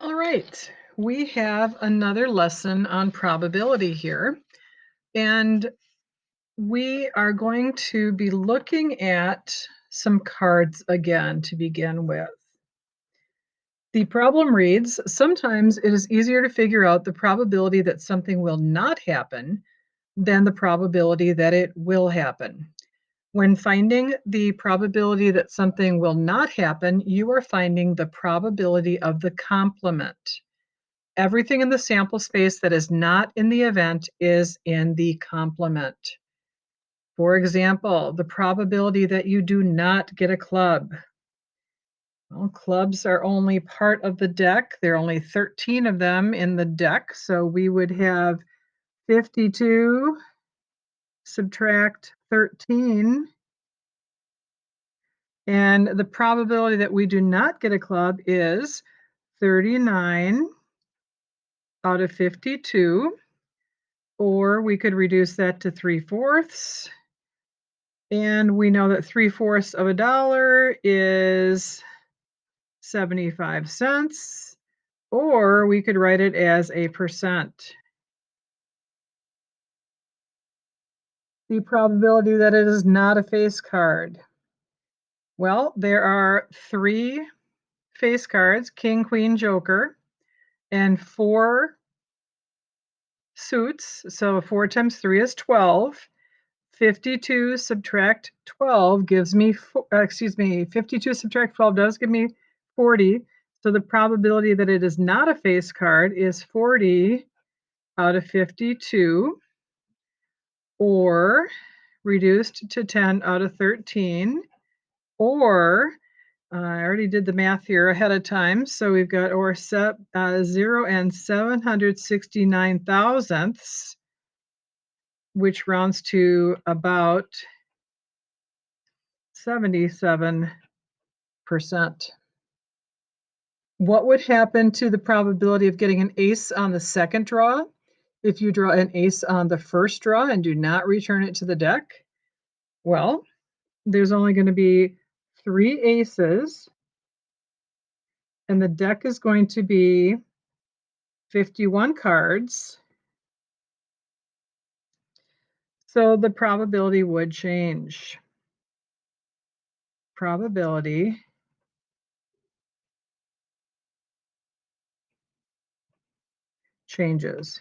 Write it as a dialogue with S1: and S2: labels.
S1: All right, we have another lesson on probability here, and we are going to be looking at some cards again to begin with. The problem reads, sometimes it is easier to figure out the probability that something will not happen than the probability that it will happen. When finding the probability that something will not happen, you are finding the probability of the complement. Everything in the sample space that is not in the event is in the complement. For example, the probability that you do not get a club. Well, clubs are only part of the deck. There are only 13 of them in the deck. So we would have 52 subtract 13. And the probability that we do not get a club is 39 out of 52. Or we could reduce that to 3/4. And we know that 3/4 of a dollar is 75 cents, or we could write it as a percent. The probability that it is not a face card. Well, there are 3 face cards, king, queen, joker, and 4 suits. So 4 times 3 is 12. 52 subtract 12 gives me, 52 subtract 12 does give me 40. So the probability that it is not a face card is 40 out of 52, or reduced to 10 out of 13, or I already did the math here ahead of time. So we've got 0 and 769 thousandths, which rounds to about 77%. What would happen to the probability of getting an ace on the second draw if you draw an ace on the first draw and do not return it to the deck? Well, there's only going to be 3 aces, and the deck is going to be 51 cards. So the probability would change. Probability changes.